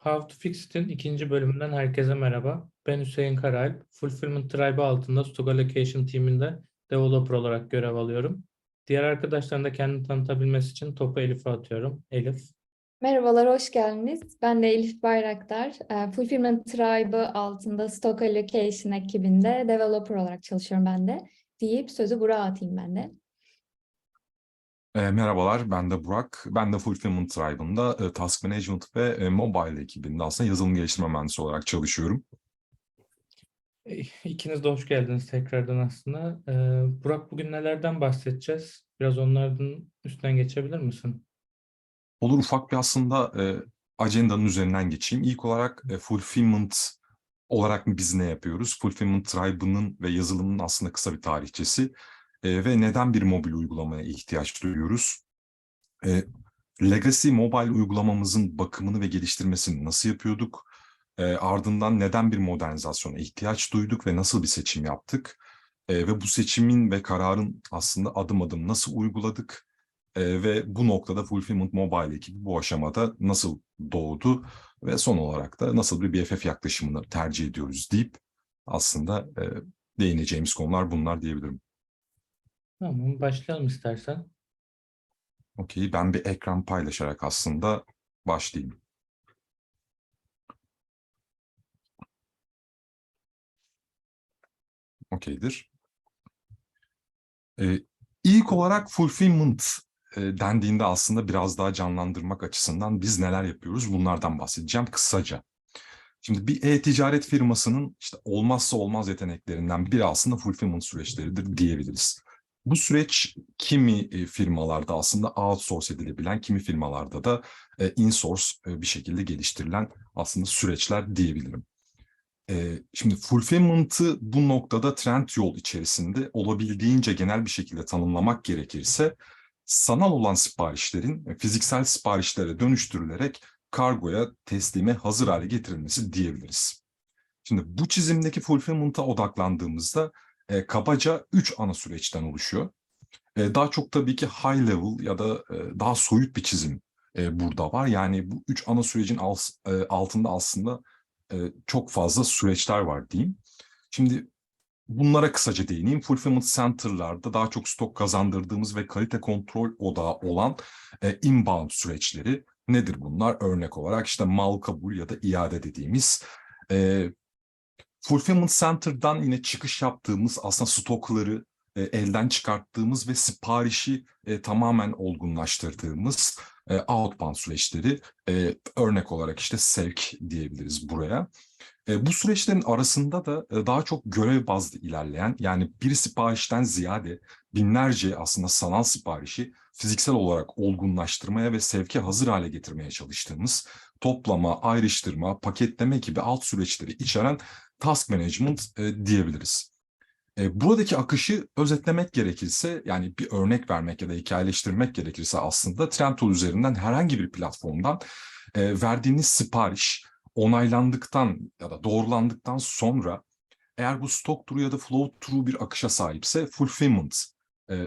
How to Fix It'in ikinci bölümünden herkese merhaba. Ben Hüseyin Karalp. Fulfillment Tribe altında Stock Allocation teaminde developer olarak görev alıyorum. Diğer arkadaşların da kendini tanıtabilmesi için topu Elif'e atıyorum. Elif. Merhabalar, hoş geldiniz. Ben de Elif Bayraktar. Fulfillment Tribe altında Stock Allocation ekibinde developer olarak çalışıyorum ben de. Deyip sözü Burak'a atayım ben de. Merhabalar, ben de Burak. Ben de Fulfillment Tribe'ında Task Management ve Mobile ekibinde aslında yazılım geliştirme mühendisi olarak çalışıyorum. İkiniz de hoş geldiniz tekrardan aslında. Burak, bugün nelerden bahsedeceğiz? Biraz onlardan üstten geçebilir misin? Olur, ufak bir aslında ajandanın üzerinden geçeyim. İlk olarak Fulfillment olarak biz ne yapıyoruz? Fulfillment Tribe'ının ve yazılımının aslında kısa bir tarihçesi ve neden bir mobil uygulamaya ihtiyaç duyuyoruz? Legacy mobile uygulamamızın bakımını ve geliştirmesini nasıl yapıyorduk? Ardından neden bir modernizasyona ihtiyaç duyduk ve nasıl bir seçim yaptık? Ve bu seçimin ve kararın aslında adım adım nasıl uyguladık? Ve bu noktada Fulfillment Mobile ekibi bu aşamada nasıl doğdu? Ve son olarak da nasıl bir BFF yaklaşımını tercih ediyoruz deyip aslında değineceğimiz konular bunlar diyebilirim. Tamam, başlayalım istersen. Okey, ben bir ekran paylaşarak aslında başlayayım. Okeydir. İlk olarak fulfillment dendiğinde aslında biraz daha canlandırmak açısından biz neler yapıyoruz bunlardan bahsedeceğim kısaca. Şimdi bir e-ticaret firmasının işte olmazsa olmaz yeteneklerinden biri aslında fulfillment süreçleridir diyebiliriz. Bu süreç kimi firmalarda aslında outsource edilebilen, kimi firmalarda da insource bir şekilde geliştirilen aslında süreçler diyebilirim. Şimdi fulfillment'ı bu noktada Trendyol içerisinde olabildiğince genel bir şekilde tanımlamak gerekirse sanal olan siparişlerin fiziksel siparişlere dönüştürülerek kargoya, teslime hazır hale getirilmesi diyebiliriz. Şimdi bu çizimdeki fulfillment'a odaklandığımızda kabaca 3 ana süreçten oluşuyor. Daha çok tabii ki high level ya da daha soyut bir çizim burada var. Yani bu 3 ana sürecin altında aslında çok fazla süreçler var diyeyim. Şimdi bunlara kısaca değineyim. Fulfillment Center'larda daha çok stok kazandırdığımız ve kalite kontrol odağı olan inbound süreçleri nedir bunlar? Örnek olarak işte mal kabul ya da iade dediğimiz. Fulfillment Center'dan yine çıkış yaptığımız aslında stokları elden çıkarttığımız ve siparişi tamamen olgunlaştırdığımız outbound süreçleri örnek olarak işte sevk diyebiliriz buraya. Bu süreçlerin arasında da daha çok görev bazlı ilerleyen yani bir siparişten ziyade binlerce aslında sanal siparişi fiziksel olarak olgunlaştırmaya ve sevke hazır hale getirmeye çalıştığımız toplama, ayrıştırma, paketleme gibi alt süreçleri içeren task management diyebiliriz. Buradaki akışı özetlemek gerekirse yani bir örnek vermek ya da hikayeleştirmek gerekirse aslında Trendyol üzerinden herhangi bir platformdan verdiğiniz sipariş onaylandıktan ya da doğrulandıktan sonra eğer bu stock through ya da flow through bir akışa sahipse fulfillment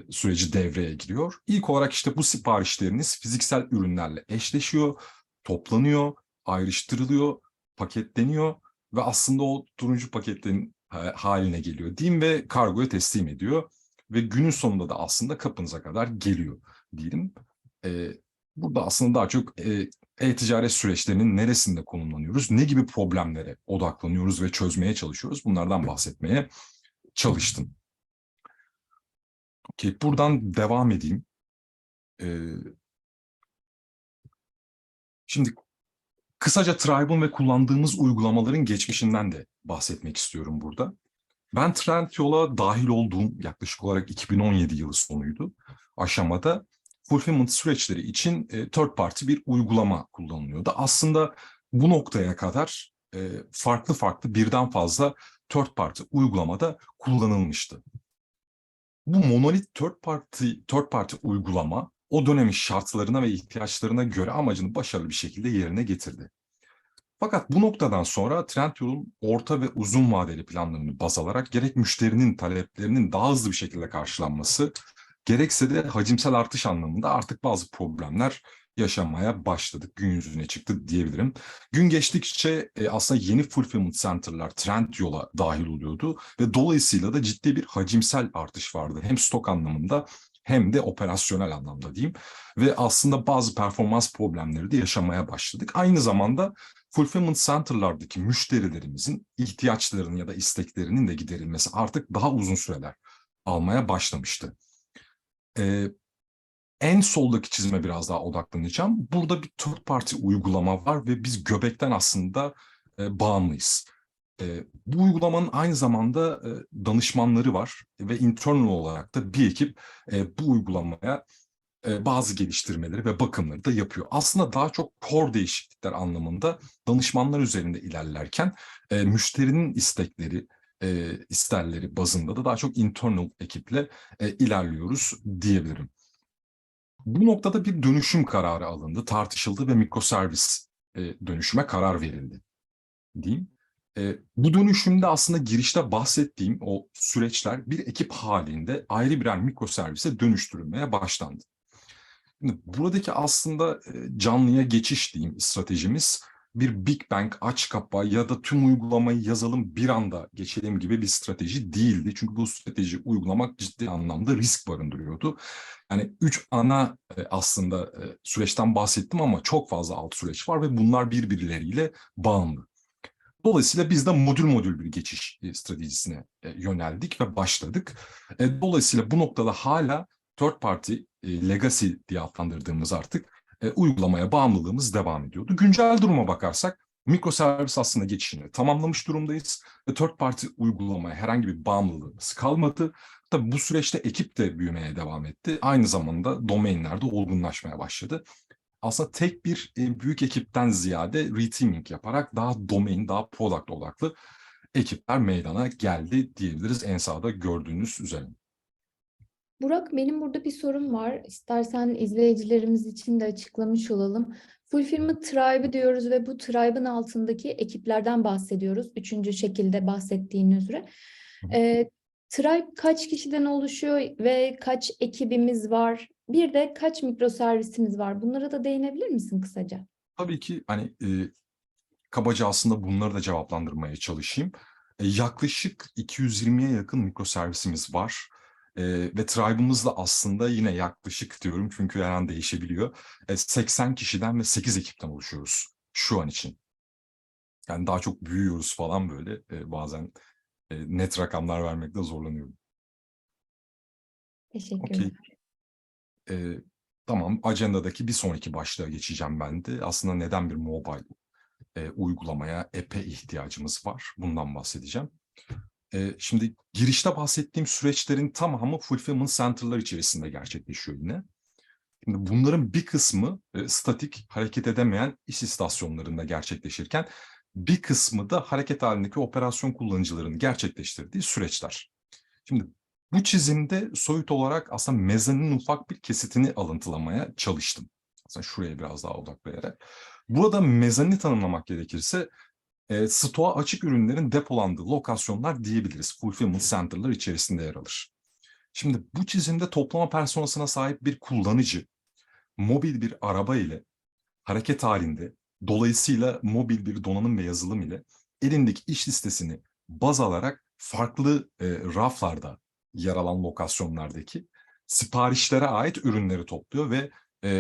süreci devreye giriyor. İlk olarak işte bu siparişleriniz fiziksel ürünlerle eşleşiyor, toplanıyor, ayrıştırılıyor, paketleniyor ve aslında o turuncu paketlerin haline geliyor diyeyim ve kargoya teslim ediyor ve günün sonunda da aslında kapınıza kadar geliyor diyelim. Burada aslında daha çok e-ticaret süreçlerinin neresinde konumlanıyoruz, ne gibi problemlere odaklanıyoruz ve çözmeye çalışıyoruz bunlardan bahsetmeye çalıştım. Okay, buradan devam edeyim. Şimdi kısaca Tribe'ın ve kullandığımız uygulamaların geçmişinden de bahsetmek istiyorum burada. Ben Trendyol'a dahil olduğum yaklaşık olarak 2017 yılı sonuydu. Aşamada fulfillment süreçleri için third party bir uygulama kullanılıyordu. Aslında bu noktaya kadar farklı farklı birden fazla third party uygulamada kullanılmıştı. Bu monolit third party uygulama o dönemin şartlarına ve ihtiyaçlarına göre amacını başarılı bir şekilde yerine getirdi. Fakat bu noktadan sonra Trendyol'un orta ve uzun vadeli planlarını baz alarak gerek müşterinin taleplerinin daha hızlı bir şekilde karşılanması, gerekse de hacimsel artış anlamında artık bazı problemler yaşamaya başladık. Gün yüzüne çıktı diyebilirim. Gün geçtikçe aslında yeni fulfillment center'lar Trendyol'a dahil oluyordu ve dolayısıyla da ciddi bir hacimsel artış vardı. Hem stok anlamında hem de operasyonel anlamda diyeyim. Ve aslında bazı performans problemleri de yaşamaya başladık. Aynı zamanda fulfillment center'lardaki müşterilerimizin ihtiyaçlarının ya da isteklerinin de giderilmesi artık daha uzun süreler almaya başlamıştı. En soldaki çizime biraz daha odaklanacağım. Burada bir third party uygulama var ve biz göbekten aslında bağımlıyız. Bu uygulamanın aynı zamanda danışmanları var ve internal olarak da bir ekip bu uygulamaya bazı geliştirmeleri ve bakımları da yapıyor. Aslında daha çok core değişiklikler anlamında danışmanlar üzerinde ilerlerken müşterinin istekleri, isterleri bazında da daha çok internal ekiple ilerliyoruz diyebilirim. Bu noktada bir dönüşüm kararı alındı, tartışıldı ve mikroservis dönüşüme karar verildi diyeyim. Bu dönüşümde aslında girişte bahsettiğim o süreçler bir ekip halinde ayrı birer mikroservise dönüştürülmeye başlandı. Şimdi buradaki aslında canlıya geçiş diyeyim stratejimiz bir Big Bang aç kapa ya da tüm uygulamayı yazalım bir anda geçelim gibi bir strateji değildi. Çünkü bu strateji uygulamak ciddi anlamda risk barındırıyordu. Yani 3 ana aslında süreçten bahsettim ama çok fazla alt süreç var ve bunlar birbirleriyle bağımlı. Dolayısıyla biz de modül bir geçiş stratejisine yöneldik ve başladık. Dolayısıyla bu noktada hala third party legacy diye adlandırdığımız artık uygulamaya bağımlılığımız devam ediyordu. Güncel duruma bakarsak mikroservis aslında geçişini tamamlamış durumdayız ve third party uygulamaya herhangi bir bağımlılığımız kalmadı. Tabii bu süreçte ekip de büyümeye devam etti. Aynı zamanda domainler de olgunlaşmaya başladı. Aslında tek bir büyük ekipten ziyade reteaming yaparak daha domain, daha product odaklı ekipler meydana geldi diyebiliriz en sağda gördüğünüz üzere. Burak, benim burada bir sorum var. İstersen izleyicilerimiz için de açıklamış olalım. Fulfillment Tribe diyoruz ve bu tribe'ın altındaki ekiplerden bahsediyoruz. Üçüncü şekilde bahsettiğin üzere. Tribe kaç kişiden oluşuyor ve kaç ekibimiz var? Bir de kaç mikroservisimiz var? Bunlara da değinebilir misin kısaca? Tabii ki hani kabaca aslında bunları da cevaplandırmaya çalışayım. Yaklaşık 220'ye yakın mikroservisimiz var. Ve tribe'ımız da aslında yine yaklaşık diyorum çünkü her an değişebiliyor. 80 kişiden ve 8 ekipten oluşuyoruz şu an için. Yani daha çok büyüyoruz falan böyle bazen net rakamlar vermekte zorlanıyorum. Teşekkürler. Okey. Tamam, ajandadaki bir sonraki başlığa geçeceğim ben de. Aslında neden bir mobile uygulamaya, app'e ihtiyacımız var? Bundan bahsedeceğim. Şimdi girişte bahsettiğim süreçlerin tamamı fulfillment center'lar içerisinde gerçekleşiyor yine. Şimdi bunların bir kısmı statik, hareket edemeyen iş istasyonlarında gerçekleşirken bir kısmı da hareket halindeki operasyon kullanıcılarının gerçekleştirdiği süreçler. Şimdi bu çizimde soyut olarak aslında mezaninin ufak bir kesitini alıntılamaya çalıştım. Aslında şuraya biraz daha odaklayarak. Burada mezanini tanımlamak gerekirse stoğa açık ürünlerin depolandığı lokasyonlar diyebiliriz. Fulfillment center'lar içerisinde yer alır. Şimdi bu çizimde toplama personasına sahip bir kullanıcı, mobil bir araba ile hareket halinde, dolayısıyla mobil bir donanım ve yazılım ile elindeki iş listesini baz alarak farklı raflarda yer alan lokasyonlardaki siparişlere ait ürünleri topluyor ve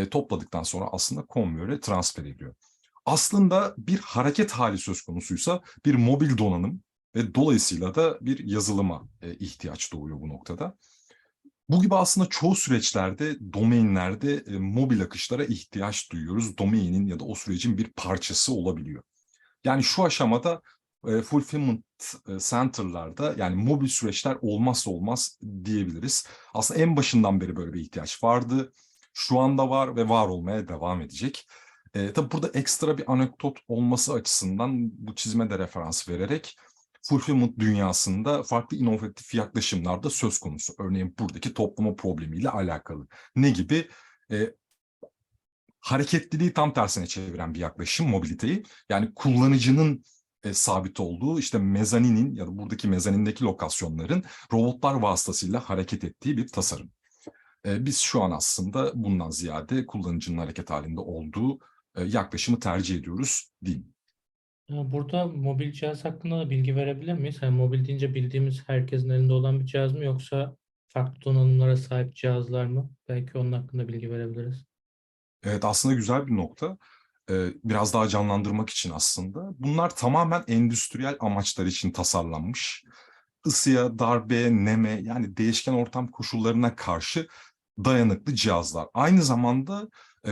topladıktan sonra aslında konveyöre transfer ediyor. Aslında bir hareket hali söz konusuysa bir mobil donanım ve dolayısıyla da bir yazılıma ihtiyaç doğuyor bu noktada. Bu gibi aslında çoğu süreçlerde, domainlerde mobil akışlara ihtiyaç duyuyoruz. Domainin ya da o sürecin bir parçası olabiliyor. Yani şu aşamada fulfillment center'larda yani mobil süreçler olmazsa olmaz diyebiliriz. Aslında en başından beri böyle bir ihtiyaç vardı. Şu anda var ve var olmaya devam edecek. Tabii burada ekstra bir anekdot olması açısından bu çizime de referans vererek fulfillment dünyasında farklı inovatif yaklaşımlar da söz konusu. Örneğin buradaki toplama problemiyle alakalı. Ne gibi? Hareketliliği tam tersine çeviren bir yaklaşım mobiliteyi. Yani kullanıcının sabit olduğu işte mezaninin ya da buradaki mezanindeki lokasyonların robotlar vasıtasıyla hareket ettiği bir tasarım. Biz şu an aslında bundan ziyade kullanıcının hareket halinde olduğu yaklaşımı tercih ediyoruz diyeyim. Burada mobil cihaz hakkında da bilgi verebilir miyiz? Yani mobil deyince bildiğimiz herkesin elinde olan bir cihaz mı yoksa farklı donanımlara sahip cihazlar mı? Belki onun hakkında bilgi verebiliriz. Evet, aslında güzel bir nokta. Biraz daha canlandırmak için aslında. Bunlar tamamen endüstriyel amaçlar için tasarlanmış. Isıya, darbeye, neme yani değişken ortam koşullarına karşı dayanıklı cihazlar. Aynı zamanda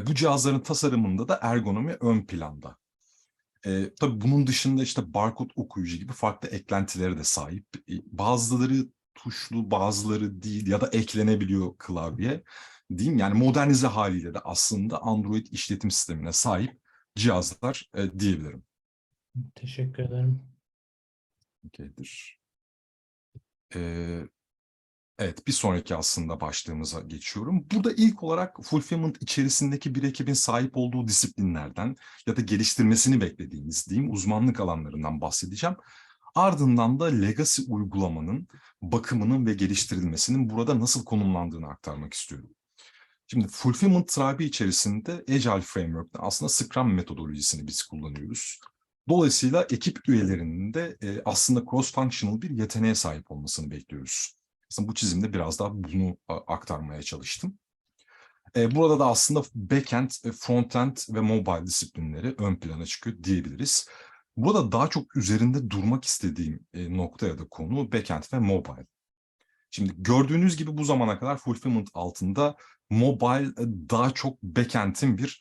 bu cihazların tasarımında da ergonomi ön planda. Tabii bunun dışında işte barkod okuyucu gibi farklı eklentileri de sahip. Bazıları tuşlu, bazıları değil ya da eklenebiliyor klavye. Diyeyim yani modernize haliyle de aslında Android işletim sistemine sahip cihazlar diyebilirim. Teşekkür ederim. Okeydir. Ee, evet, bir sonraki aslında başlığımıza geçiyorum. Burada ilk olarak fulfillment içerisindeki bir ekibin sahip olduğu disiplinlerden ya da geliştirmesini beklediğimiz diyeyim uzmanlık alanlarından bahsedeceğim. Ardından da legacy uygulamanın bakımının ve geliştirilmesinin burada nasıl konumlandığını aktarmak istiyorum. Şimdi fulfillment tribe içerisinde Agile Framework'ta aslında Scrum metodolojisini biz kullanıyoruz. Dolayısıyla ekip üyelerinin de aslında cross-functional bir yeteneğe sahip olmasını bekliyoruz. Aslında bu çizimde biraz daha bunu aktarmaya çalıştım. Burada da aslında backend, frontend ve mobile disiplinleri ön plana çıkıyor diyebiliriz. Burada daha çok üzerinde durmak istediğim nokta ya da konu backend ve mobile. Şimdi gördüğünüz gibi bu zamana kadar fulfillment altında mobile daha çok backend'in bir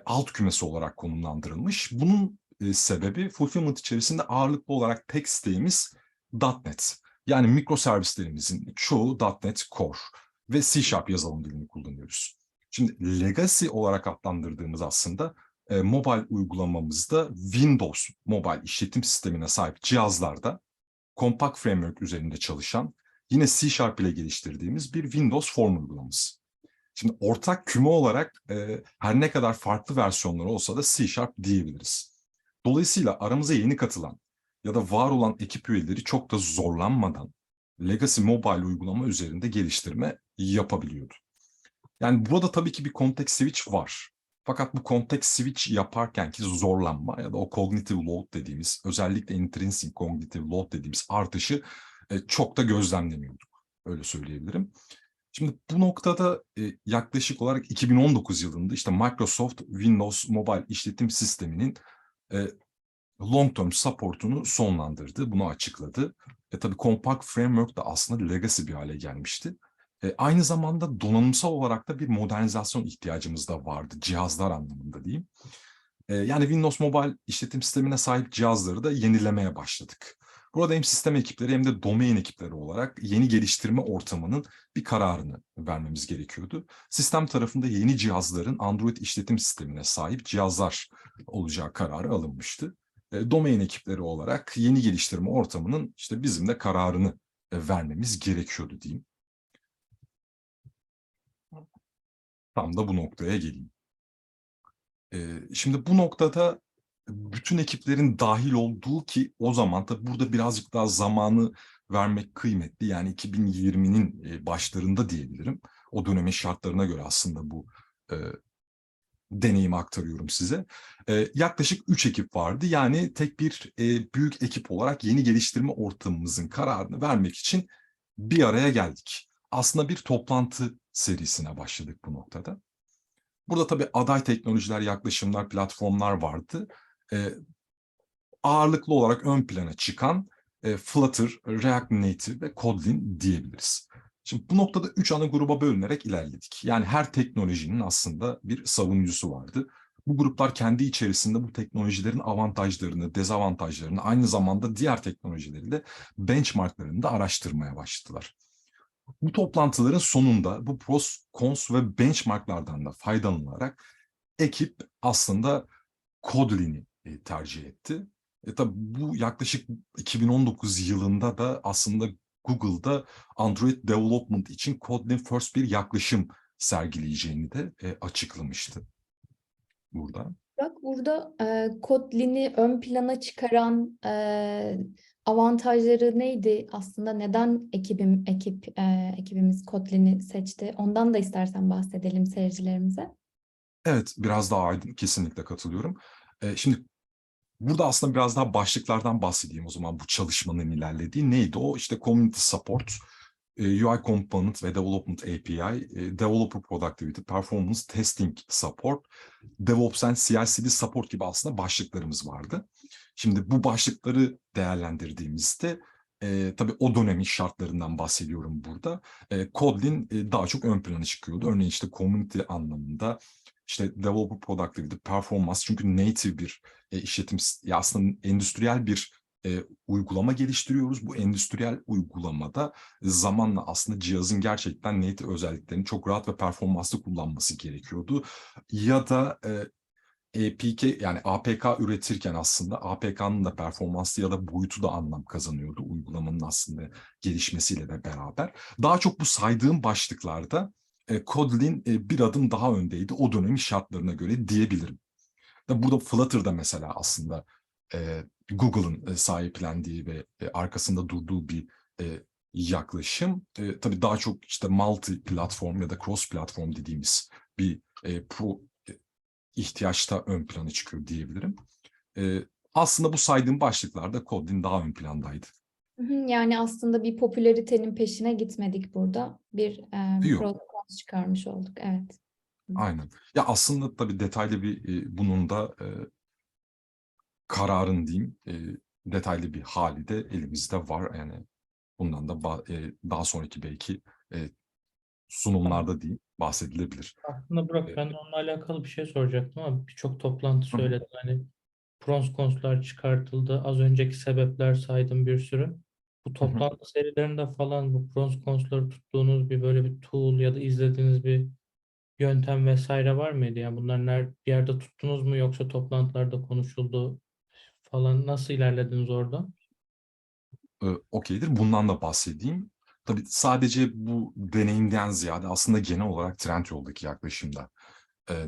alt kümesi olarak konumlandırılmış. Bunun sebebi fulfillment içerisinde ağırlıklı olarak tek isteğimiz .NET. Yani mikroservislerimizin çoğu .NET Core ve C# yazılım dilini kullanıyoruz. Şimdi legacy olarak adlandırdığımız aslında mobile uygulamamızda Windows mobile işletim sistemine sahip cihazlarda Compact Framework üzerinde çalışan yine C# ile geliştirdiğimiz bir Windows Form uygulaması. Şimdi ortak küme olarak her ne kadar farklı versiyonları olsa da C# diyebiliriz. Dolayısıyla aramıza yeni katılan ya da var olan ekip üyeleri çok da zorlanmadan Legacy Mobile uygulama üzerinde geliştirme yapabiliyordu. Yani burada tabii ki bir context switch var. Fakat bu context switch yaparkenki zorlanma ya da o cognitive load dediğimiz, özellikle intrinsic cognitive load dediğimiz artışı çok da gözlemlemiyorduk. Öyle söyleyebilirim. Şimdi bu noktada yaklaşık olarak 2019 yılında işte Microsoft Windows Mobile işletim sisteminin long term support'unu sonlandırdı, bunu açıkladı. Tabii Compact Framework da aslında legacy bir hale gelmişti. Aynı zamanda donanımsal olarak da bir modernizasyon ihtiyacımız da vardı, cihazlar anlamında diyeyim. Yani Windows Mobile işletim sistemine sahip cihazları da yenilemeye başladık. Burada hem sistem ekipleri hem de domain ekipleri olarak yeni geliştirme ortamının bir kararını vermemiz gerekiyordu. Sistem tarafında yeni cihazların Android işletim sistemine sahip cihazlar olacağı kararı alınmıştı. Domain ekipleri olarak yeni geliştirme ortamının işte bizim de kararını vermemiz gerekiyordu diyeyim. Tam da bu noktaya geleyim. Şimdi bu noktada bütün ekiplerin dahil olduğu ki o zaman tabii burada birazcık daha zamanı vermek kıymetli. Yani 2020'nin başlarında diyebilirim. O dönemin şartlarına göre aslında bu deneyimi aktarıyorum size. Yaklaşık 3 ekip vardı. Yani tek bir büyük ekip olarak yeni geliştirme ortamımızın kararını vermek için bir araya geldik. Aslında bir toplantı serisine başladık bu noktada. Burada tabii aday teknolojiler, yaklaşımlar, platformlar vardı. Ağırlıklı olarak ön plana çıkan Flutter, React Native ve Kotlin diyebiliriz. Şimdi bu noktada 3 ana gruba bölünerek ilerledik. Yani her teknolojinin aslında bir savunucusu vardı. Bu gruplar kendi içerisinde bu teknolojilerin avantajlarını, dezavantajlarını, aynı zamanda diğer teknolojileri de benchmarklarını da araştırmaya başladılar. Bu toplantıların sonunda bu pros, cons ve benchmarklardan da faydalanılarak ekip aslında Kotlin'i tercih etti. Tabii bu yaklaşık 2019 yılında da aslında Google'da Android Development için Kotlin First bir yaklaşım sergileyeceğini de açıklamıştı burada. Bak burada Kotlin'i ön plana çıkaran avantajları neydi aslında? Neden ekibimiz Kotlin'i seçti? Ondan da istersen bahsedelim seyircilerimize. Evet, biraz daha aydın, kesinlikle katılıyorum. Şimdi burada aslında biraz daha başlıklardan bahsedeyim o zaman bu çalışmanın ilerlediği. Neydi o? İşte Community Support, UI Component ve Development API, Developer Productivity, Performance Testing Support, DevOps and CI/CD Support gibi aslında başlıklarımız vardı. Şimdi bu başlıkları değerlendirdiğimizde tabii o dönemin şartlarından bahsediyorum burada. Kotlin daha çok ön plana çıkıyordu. Örneğin işte community anlamında, işte Developer Productivity, Performance, çünkü native bir işletim, ya aslında endüstriyel bir uygulama geliştiriyoruz. Bu endüstriyel uygulamada zamanla aslında cihazın gerçekten native özelliklerini çok rahat ve performanslı kullanması gerekiyordu. Ya da APK, yani APK üretirken aslında APK'nın da performanslı ya da boyutu da anlam kazanıyordu uygulamanın aslında gelişmesiyle de beraber. Daha çok bu saydığım başlıklarda Kotlin bir adım daha öndeydi o dönemin şartlarına göre diyebilirim. Burada Flutter'da mesela aslında Google'ın sahiplendiği ve arkasında durduğu bir yaklaşım. Tabii daha çok işte multi platform ya da cross platform dediğimiz bir ihtiyaçta ön plana çıkıyor diyebilirim. Aslında bu saydığım başlıklarda Kotlin daha ön plandaydı. Yani aslında bir popülaritenin peşine gitmedik burada. Bir Yok, protokol çıkarmış olduk. Evet. aynen. Ya aslında tabii detaylı bir bunun da kararın diyeyim, detaylı bir hali de elimizde var. Yani bundan da daha sonraki belki sunumlarda diyeyim bahsedilebilir. Aslında Burak, E, ben de onunla alakalı bir şey soracaktım ama birçok toplantı hı hı, söyledin. Hani pros konuslar çıkartıldı. Az önceki sebepler saydım bir sürü. Bu hı hı. toplantı serilerinde falan bu pros konusları tuttuğunuz bir böyle bir tool ya da izlediğiniz bir yöntem vesaire var mıydı? Yani bunlar bir yerde tuttunuz mu yoksa toplantılarda konuşuldu falan, nasıl ilerlediniz orada? Okeydir. Bundan da bahsedeyim. Tabii sadece bu deneyimden ziyade aslında genel olarak Trendyol'daki yaklaşımda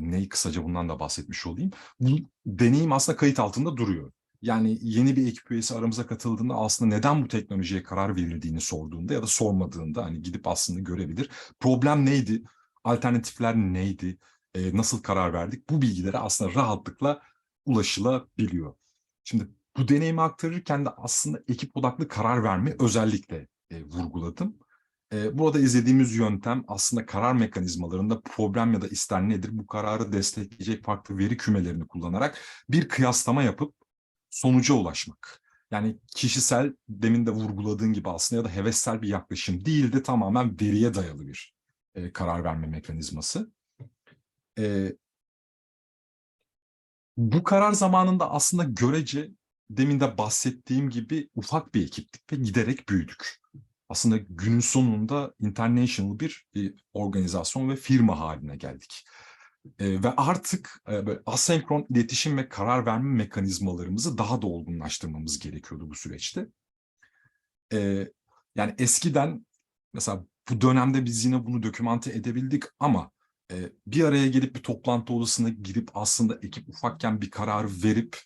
neyi kısaca bundan da bahsetmiş olayım. Bu deneyim aslında kayıt altında duruyor. Yani yeni bir ekip üyesi aramıza katıldığında aslında neden bu teknolojiye karar verildiğini sorduğunda ya da sormadığında hani gidip aslında görebilir. Problem neydi? Alternatifler neydi? Nasıl karar verdik? Bu bilgilere aslında rahatlıkla ulaşılabiliyor. Şimdi bu deneyimi aktarırken de aslında ekip odaklı karar verme özellikle vurguladım. Burada izlediğimiz yöntem aslında karar mekanizmalarında problem ya da ister nedir, bu kararı destekleyecek farklı veri kümelerini kullanarak bir kıyaslama yapıp sonuca ulaşmak. Yani kişisel, demin de vurguladığın gibi aslında, ya da hevessel bir yaklaşım değil de tamamen veriye dayalı bir karar verme mekanizması. E, Bu karar zamanında aslında görece demin de bahsettiğim gibi ufak bir ekiptik ve giderek büyüdük. Aslında günün sonunda international bir organizasyon ve firma haline geldik. Ve artık böyle asenkron iletişim ve karar verme mekanizmalarımızı daha da olgunlaştırmamız gerekiyordu bu süreçte. E, Yani eskiden mesela bu dönemde biz yine bunu dokümante edebildik ama bir araya gelip bir toplantı odasına girip aslında ekip ufakken bir kararı verip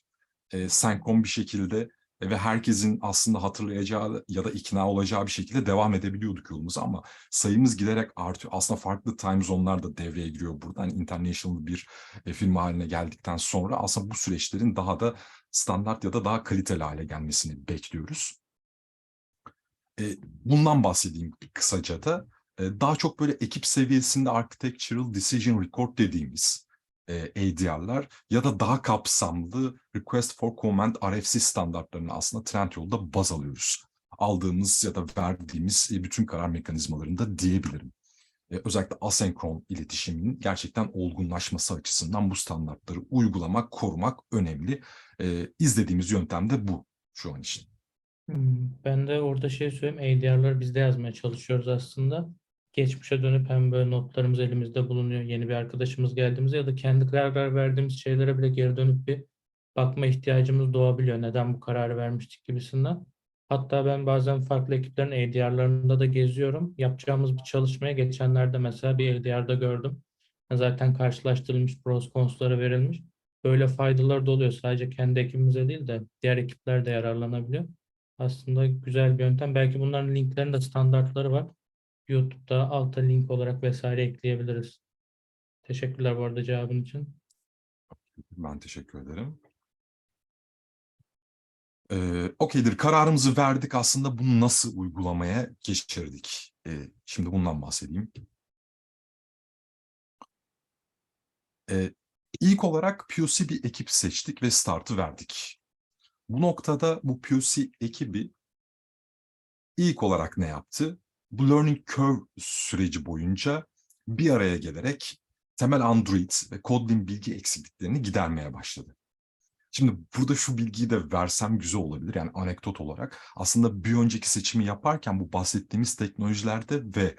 senkron bir şekilde ve herkesin aslında hatırlayacağı ya da ikna olacağı bir şekilde devam edebiliyorduk yolumuza, ama sayımız giderek artıyor. Aslında farklı time zone'lar da devreye giriyor burada. Yani international bir firma haline geldikten sonra aslında bu süreçlerin daha da standart ya da daha kaliteli hale gelmesini bekliyoruz. Bundan bahsedeyim kısaca da. Daha çok böyle ekip seviyesinde Architectural Decision Record dediğimiz ADR'lar ya da daha kapsamlı Request for Comment RFC standartlarını aslında Trendyol'da baz alıyoruz. Aldığımız ya da verdiğimiz bütün karar mekanizmalarında diyebilirim. Özellikle asenkron iletişimin gerçekten olgunlaşması açısından bu standartları uygulamak, korumak önemli. İzlediğimiz yöntem de bu şu an için. Ben de orada şey söyleyeyim. ADR'ları biz de yazmaya çalışıyoruz aslında. Geçmişe dönüp hem böyle notlarımız elimizde bulunuyor. Yeni bir arkadaşımız geldiğimizde ya da kendi karar verdiğimiz şeylere bile geri dönüp bir bakma ihtiyacımız doğabiliyor. Neden bu kararı vermiştik gibisinden. Hatta ben bazen farklı ekiplerin ADR'larında da geziyorum. Yapacağımız bir çalışmaya geçenlerde mesela bir ADR'da gördüm. Zaten karşılaştırılmış pros cons'ları verilmiş. Böyle faydaları da oluyor. Sadece kendi ekibimize değil de diğer ekipler de yararlanabiliyor. Aslında güzel bir yöntem. Belki bunların linklerin de standartları var. YouTube'da alta link olarak vesaire ekleyebiliriz. Teşekkürler bu arada cevabın için. Ben teşekkür ederim. Okeydir, kararımızı verdik. Aslında bunu nasıl uygulamaya geçirdik? Şimdi bundan bahsedeyim. İlk olarak POC bir ekip seçtik ve startı verdik. Bu noktada bu POC ekibi ilk olarak ne yaptı? Bu learning curve süreci boyunca bir araya gelerek temel Android ve Kotlin bilgi eksikliklerini gidermeye başladı. Şimdi burada şu bilgiyi de versem güzel olabilir. Yani anekdot olarak aslında bir önceki seçimi yaparken bu bahsettiğimiz teknolojilerde ve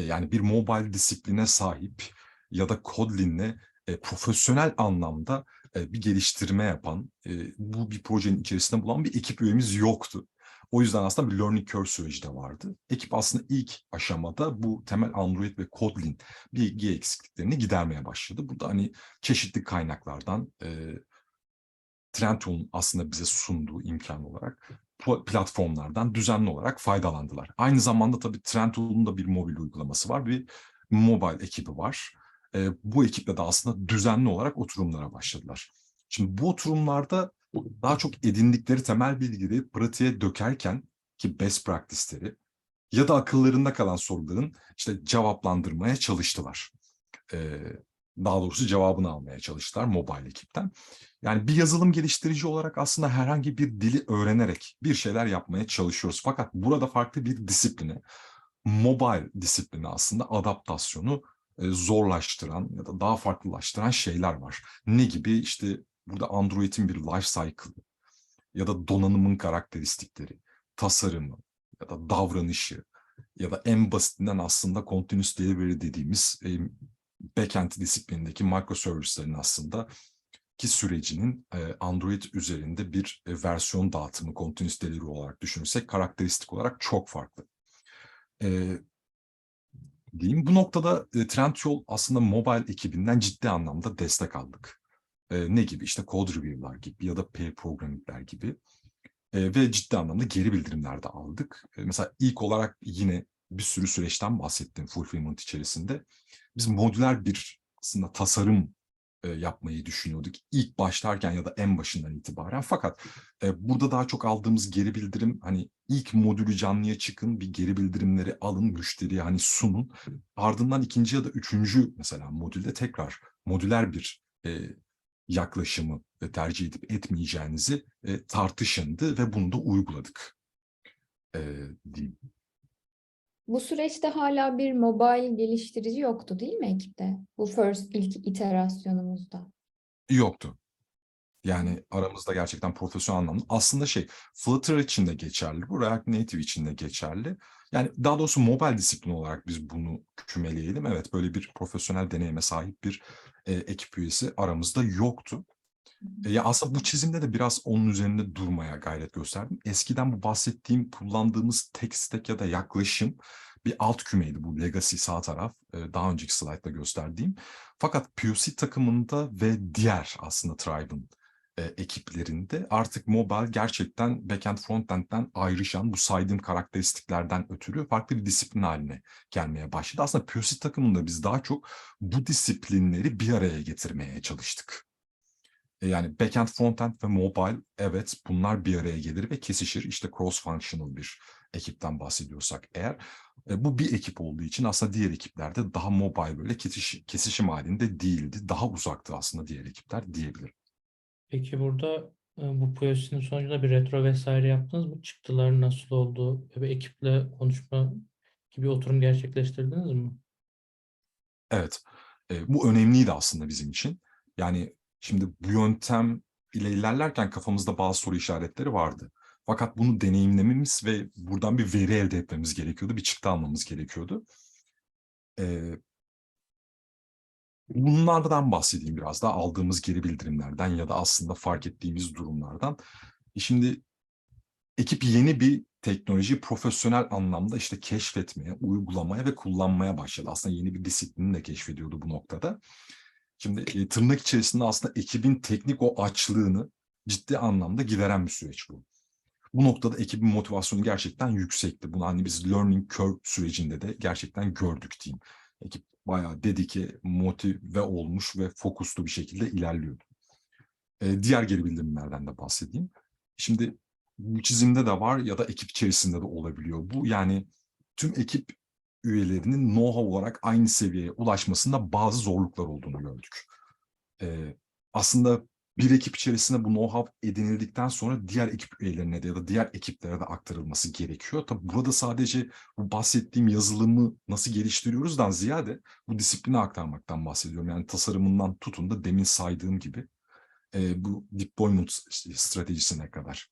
yani bir mobile disipline sahip ya da Kotlin'le profesyonel anlamda bir geliştirme yapan, bu bir projenin içerisinde bulan bir ekip üyemiz yoktu. O yüzden aslında bir learning curve süreci de vardı. Ekip aslında ilk aşamada bu temel Android ve Kotlin bilgi eksikliklerini gidermeye başladı. Bu da hani çeşitli kaynaklardan, Trendyol'un aslında bize sunduğu imkan olarak platformlardan düzenli olarak faydalandılar. Aynı zamanda tabii Trendyol'un da bir mobil uygulaması var, bir mobile ekibi var. Bu ekiple de aslında düzenli olarak oturumlara başladılar. Şimdi bu oturumlarda daha çok edindikleri temel bilgileri pratiğe dökerken ki best practice'leri ya da akıllarında kalan soruların işte cevaplandırmaya çalıştılar. Daha doğrusu cevabını almaya çalıştılar mobile ekipten. Yani bir yazılım geliştirici olarak aslında herhangi bir dili öğrenerek bir şeyler yapmaya çalışıyoruz. Fakat burada farklı bir disipline, mobile disiplini aslında adaptasyonu zorlaştıran ya da daha farklılaştıran şeyler var. Ne gibi? İşte burada Android'in bir life cycle ya da donanımın karakteristikleri, tasarımı ya da davranışı ya da en basitinden aslında continuous delivery dediğimiz backend disiplinindeki microservice'lerin aslında ki sürecinin Android üzerinde bir versiyon dağıtımı continuous delivery olarak düşünürsek karakteristik olarak çok farklı. Diyeyim. Bu noktada Trendyol aslında mobile ekibinden ciddi anlamda destek aldık. Ne gibi? İşte code review'lar gibi ya da pair programming'ler gibi. Ve ciddi anlamda geri bildirimler de aldık. Mesela ilk olarak yine bir sürü süreçten bahsettim fulfillment içerisinde. Biz modüler bir aslında tasarım yapmayı düşünüyorduk ilk başlarken ya da en başından itibaren. Fakat burada daha çok aldığımız geri bildirim hani ilk modülü canlıya çıkın, bir geri bildirimleri alın, müşteriye hani sunun. Ardından ikinci ya da üçüncü mesela modülde tekrar modüler bir yaklaşımı tercih edip etmeyeceğinizi tartışındı ve bunu da uyguladık diyeyim. Bu süreçte hala bir mobile geliştirici yoktu değil mi ekipte? Bu ilk iterasyonumuzda. Yoktu. Yani aramızda gerçekten profesyonel anlamda. Aslında Flutter için de geçerli, bu React Native için de geçerli. Yani daha doğrusu mobile disiplin olarak biz bunu kümeleyelim. Evet, böyle bir profesyonel deneyime sahip bir ekip üyesi aramızda yoktu. Ya aslında bu çizimde de biraz onun üzerinde durmaya gayret gösterdim. Eskiden bu bahsettiğim, kullandığımız tek stack ya da yaklaşım bir alt kümeydi, bu legacy sağ taraf. Daha önceki slaytta gösterdiğim. Fakat POC takımında ve diğer aslında Tribe'ın ekiplerinde artık mobile gerçekten backend frontend'den ayrışan bu saydığım karakteristiklerden ötürü farklı bir disiplin haline gelmeye başladı. Aslında POC takımında biz daha çok bu disiplinleri bir araya getirmeye çalıştık. Yani backend, frontend ve mobile, evet, bunlar bir araya gelir ve kesişir. İşte cross-functional bir ekipten bahsediyorsak eğer. Bu bir ekip olduğu için aslında diğer ekiplerde daha mobile, böyle kesişim halinde değildi. Daha uzaktı aslında diğer ekipler diyebilirim. Peki burada bu POC'nin sonucunda bir retro vesaire yaptınız mı? Çıktıları nasıl oldu? Ve ekiple konuşma gibi oturum gerçekleştirdiniz mi? Evet, bu önemliydi aslında bizim için. Yani şimdi bu yöntem ile ilerlerken kafamızda bazı soru işaretleri vardı. Fakat bunu deneyimlememiz ve buradan bir veri elde etmemiz gerekiyordu, bir çıktı almamız gerekiyordu. Bunlardan bahsedeyim biraz daha, aldığımız geri bildirimlerden ya da aslında fark ettiğimiz durumlardan. Şimdi ekip yeni bir teknolojiyi profesyonel anlamda işte keşfetmeye, uygulamaya ve kullanmaya başladı. Aslında yeni bir disiplini de keşfediyordu bu noktada. Şimdi tırnak içerisinde aslında ekibin teknik o açlığını ciddi anlamda gideren bir süreç bu. Bu noktada ekibin motivasyonu gerçekten yüksekti. Bunu hani biz learning curve sürecinde de gerçekten gördük diyeyim. Ekip bayağı dedike, motive olmuş ve fokuslu bir şekilde ilerliyordu. Diğer geri bildirimlerden de bahsedeyim. Şimdi bu çizimde de var ya da ekip içerisinde de olabiliyor. Bu yani tüm ekip üyelerinin know-how olarak aynı seviyeye ulaşmasında bazı zorluklar olduğunu gördük. Aslında bir ekip içerisinde bu know-how edinildikten sonra diğer ekip üyelerine de ya da diğer ekiplere de aktarılması gerekiyor. Tabii burada sadece bu bahsettiğim yazılımı nasıl geliştiriyoruzdan ziyade bu disipline aktarmaktan bahsediyorum. Yani tasarımından tutun da demin saydığım gibi bu deployment stratejisine kadar.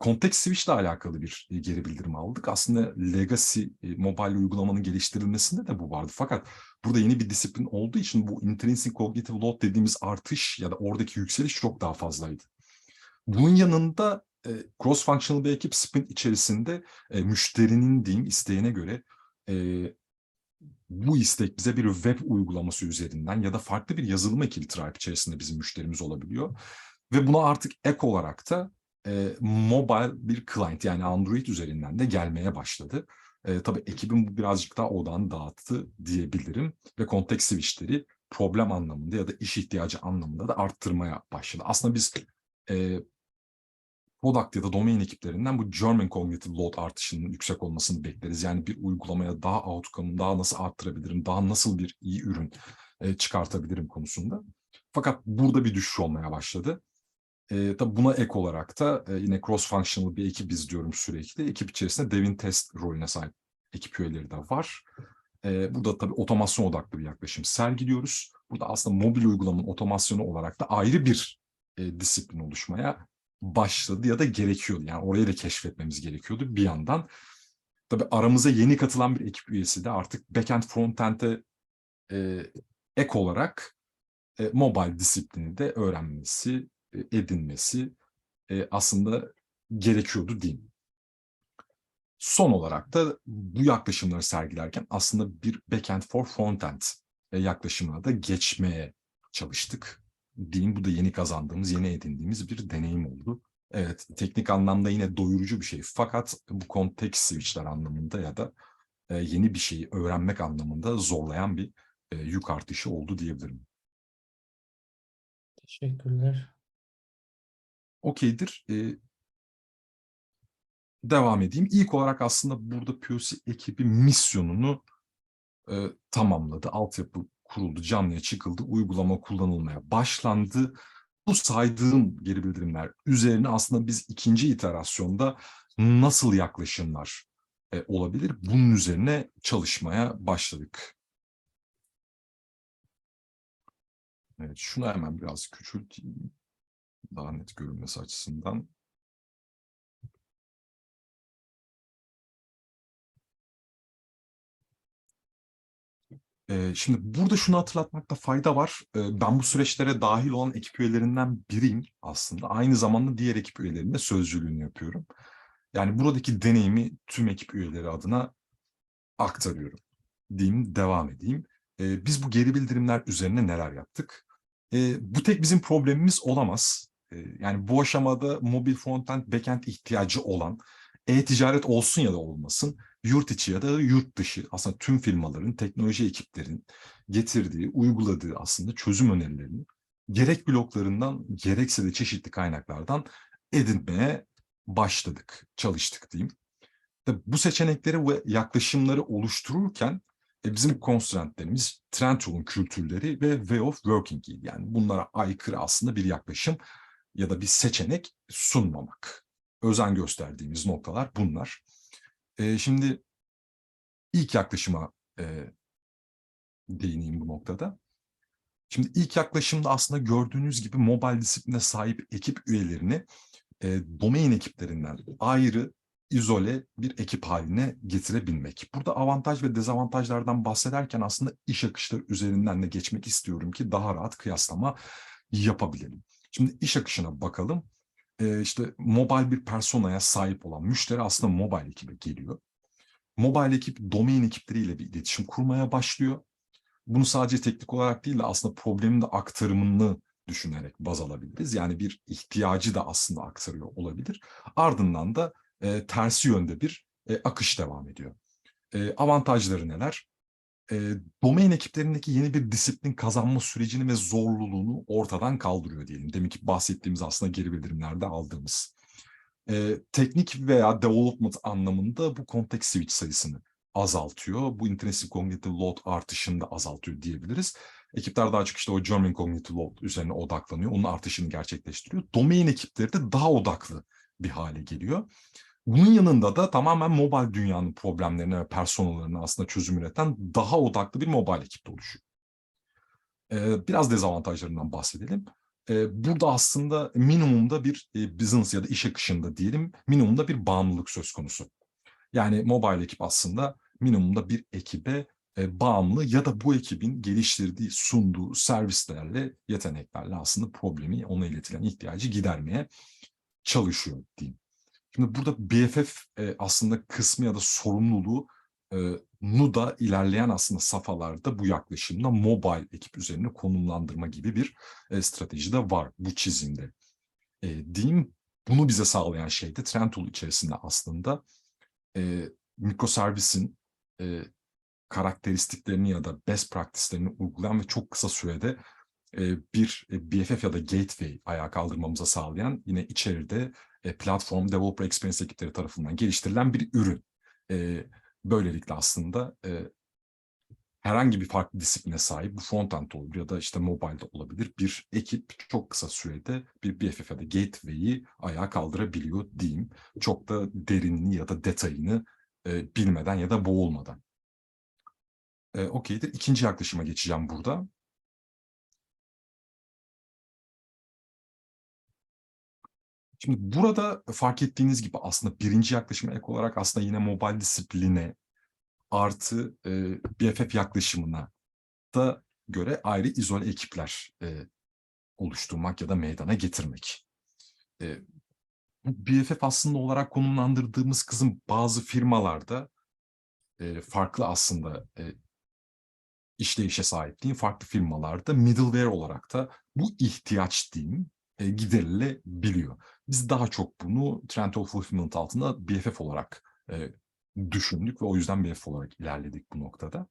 Context Switch ile alakalı bir geri bildirim aldık. Aslında legacy mobile uygulamanın geliştirilmesinde de bu vardı. Fakat burada yeni bir disiplin olduğu için bu intrinsic cognitive load dediğimiz artış ya da oradaki yükseliş çok daha fazlaydı. Bunun yanında cross-functional bir ekip sprint içerisinde müşterinin diyeyim isteğine göre bu istek bize bir web uygulaması üzerinden ya da farklı bir yazılım ekibi Tribe içerisinde bizim müşterimiz olabiliyor. Ve buna artık ek olarak da mobile bir client yani Android üzerinden de gelmeye başladı. Tabii ekibin bu birazcık daha odağını dağıttı diyebilirim ve context switch'leri problem anlamında ya da iş ihtiyacı anlamında da arttırmaya başladı. Aslında biz product ya da domain ekiplerinden bu German Cognitive Load artışının yüksek olmasını bekleriz. Yani bir uygulamaya daha outcome'u daha nasıl arttırabilirim, daha nasıl bir iyi ürün çıkartabilirim konusunda. Fakat burada bir düşüş olmaya başladı. Tabii buna ek olarak da yine cross-functional bir ekip izliyorum sürekli. Ekip içerisinde devin test rolüne sahip ekip üyeleri de var. Burada tabii otomasyon odaklı bir yaklaşım sergiliyoruz. Burada aslında mobil uygulamanın otomasyonu olarak da ayrı bir disiplin oluşmaya başladı ya da gerekiyordu. Yani orayı da keşfetmemiz gerekiyordu bir yandan. Tabii aramıza yeni katılan bir ekip üyesi de artık backend frontend'e ek olarak mobile disiplini de öğrenmesi, edinmesi aslında gerekiyordu diyeyim. Son olarak da bu yaklaşımları sergilerken aslında bir backend for frontend yaklaşımına da geçmeye çalıştık. Diyeyim bu da yeni kazandığımız, yeni edindiğimiz bir deneyim oldu. Evet, teknik anlamda yine doyurucu bir şey. Fakat bu context switch'ler anlamında ya da yeni bir şeyi öğrenmek anlamında zorlayan bir yük artışı oldu diyebilirim. Teşekkürler. Okeydir. Devam edeyim. İlk olarak aslında burada POC ekibi misyonunu tamamladı. Altyapı kuruldu, canlıya çıkıldı, uygulama kullanılmaya başlandı. Bu saydığım geri bildirimler üzerine aslında biz ikinci iterasyonda nasıl yaklaşımlar olabilir? Bunun üzerine çalışmaya başladık. Evet, şunu hemen biraz küçülteyim. Daha net görünmesi açısından. Şimdi burada şunu hatırlatmakta fayda var. Ben bu süreçlere dahil olan ekip üyelerinden biriyim aslında. Aynı zamanda diğer ekip üyelerine sözcülüğünü yapıyorum. Yani buradaki deneyimi tüm ekip üyeleri adına aktarıyorum. Diyeyim, devam edeyim. Biz bu geri bildirimler üzerine neler yaptık? Bu tek bizim problemimiz olamaz. Yani bu aşamada mobil frontend, backend ihtiyacı olan e-ticaret olsun ya da olmasın, yurt içi ya da yurt dışı aslında tüm firmaların, teknoloji ekiplerinin getirdiği, uyguladığı aslında çözüm önerilerini gerek bloklarından gerekse de çeşitli kaynaklardan edinmeye başladık, çalıştık diyeyim. Tabii bu seçenekleri ve yaklaşımları oluştururken bizim constraintlerimiz Trendyol'un kültürleri ve way of working'iydi. Yani bunlara aykırı aslında bir yaklaşım ya da bir seçenek sunmamak. Özen gösterdiğimiz noktalar bunlar. Şimdi ilk yaklaşıma değineyim bu noktada. Şimdi ilk yaklaşımda aslında gördüğünüz gibi mobile disipline sahip ekip üyelerini domain ekiplerinden ayrı, izole bir ekip haline getirebilmek. Burada avantaj ve dezavantajlardan bahsederken aslında iş akışları üzerinden de geçmek istiyorum ki daha rahat kıyaslama yapabilelim. Şimdi iş akışına bakalım. İşte mobile bir personaya sahip olan müşteri aslında mobile ekibe geliyor. Mobile ekip domain ekipleriyle bir iletişim kurmaya başlıyor. Bunu sadece teknik olarak değil de aslında problemin de aktarımını düşünerek baz alabiliriz. Yani bir ihtiyacı da aslında aktarıyor olabilir. Ardından da tersi yönde bir akış devam ediyor. Avantajları neler? Domain ekiplerindeki yeni bir disiplin kazanma sürecini ve zorluluğunu ortadan kaldırıyor diyelim. Deminki bahsettiğimiz aslında geri bildirimlerde aldığımız. Teknik veya development anlamında bu context switch sayısını azaltıyor. Bu intrinsic cognitive load artışını da azaltıyor diyebiliriz. Ekipler daha çok işte o German cognitive load üzerine odaklanıyor. Onun artışını gerçekleştiriyor. Domain ekipleri de daha odaklı bir hale geliyor. Bunun yanında da tamamen mobile dünyanın problemlerine ve personalarına aslında çözüm üreten daha odaklı bir mobile ekip de oluşuyor. Biraz dezavantajlarından bahsedelim. Burada aslında minimumda bir business ya da iş akışında diyelim, minimumda bir bağımlılık söz konusu. Yani mobile ekip aslında minimumda bir ekibe bağımlı ya da bu ekibin geliştirdiği, sunduğu servislerle, yeteneklerle aslında problemi, ona iletilen ihtiyacı gidermeye çalışıyor diyeyim. Şimdi burada BFF aslında kısmı ya da sorumluluğu nu da ilerleyen aslında safhalarda bu yaklaşımda mobile ekip üzerine konumlandırma gibi bir strateji de var bu çizimde. Diyeyim, bunu bize sağlayan şey de Trendtool içerisinde aslında mikroservisin karakteristiklerini ya da best practice'lerini uygulayan ve çok kısa sürede bir BFF ya da gateway ayağa kaldırmamıza sağlayan, yine içeride platform developer experience ekipleri tarafından geliştirilen bir ürün. Böylelikle aslında herhangi bir farklı disipline sahip, bu frontend olur ya da işte mobile'de olabilir, bir ekip çok kısa sürede bir BFF ya da gateway'i ayağa kaldırabiliyor diyeyim. Çok da derinliğini ya da detayını bilmeden ya da boğulmadan. Okeydir. İkinci yaklaşıma geçeceğim burada. Şimdi burada fark ettiğiniz gibi aslında birinci yaklaşıma ek olarak aslında yine mobile disipline artı BFF yaklaşımına da göre ayrı izole ekipler oluşturmak ya da meydana getirmek. BFF aslında olarak konumlandırdığımız kısım bazı firmalarda farklı aslında işleyişe sahip diyeyim, farklı firmalarda middleware olarak da bu ihtiyaç diyeyim giderilebiliyor. Biz daha çok bunu Trendtool Fulfillment altında BFF olarak düşündük ve o yüzden BFF olarak ilerledik bu noktada.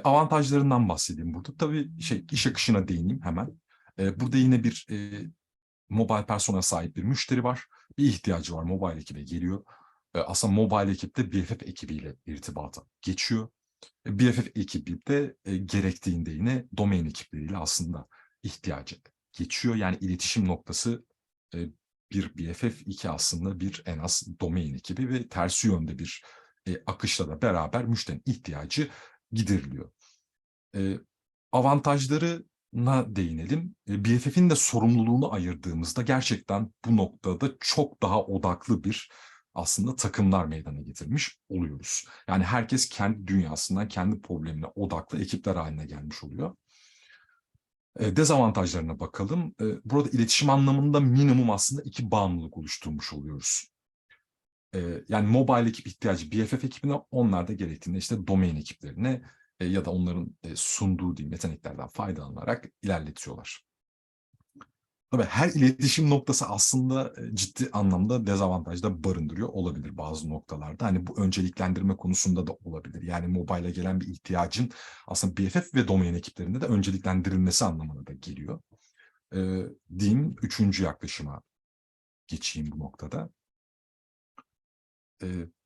Avantajlarından bahsedeyim burada. Tabii iş akışına değineyim hemen. Burada yine bir mobile persona sahip bir müşteri var. Bir ihtiyacı var. Mobile ekibe geliyor. Aslında mobile ekip de BFF ekibiyle irtibata geçiyor. BFF ekibi de gerektiğinde yine domain ekipleriyle aslında ihtiyacı geçiyor. Yani iletişim noktası bir BFF, iki aslında bir en az domain ekibi ve tersi yönde bir akışla da beraber müşterinin ihtiyacı gideriliyor. Avantajlarına değinelim. BFF'in de sorumluluğunu ayırdığımızda gerçekten bu noktada çok daha odaklı bir aslında takımlar meydana getirmiş oluyoruz. Yani herkes kendi dünyasından, kendi problemine odaklı ekipler haline gelmiş oluyor. Dezavantajlarına bakalım. Burada iletişim anlamında minimum aslında iki bağımlılık oluşturmuş oluyoruz. Yani mobile ekip ihtiyacı BFF ekibine, onlar da gerektiğinde işte domain ekiplerine ya da onların sunduğu diyeyim yeteneklerden faydalanarak ilerletiyorlar. Tabii her iletişim noktası aslında ciddi anlamda dezavantajda barındırıyor olabilir bazı noktalarda. Hani bu önceliklendirme konusunda da olabilir. Yani mobile'e gelen bir ihtiyacın aslında BFF ve domain ekiplerinde de önceliklendirilmesi anlamına da geliyor. Diyeyim, üçüncü yaklaşıma geçeyim bu noktada.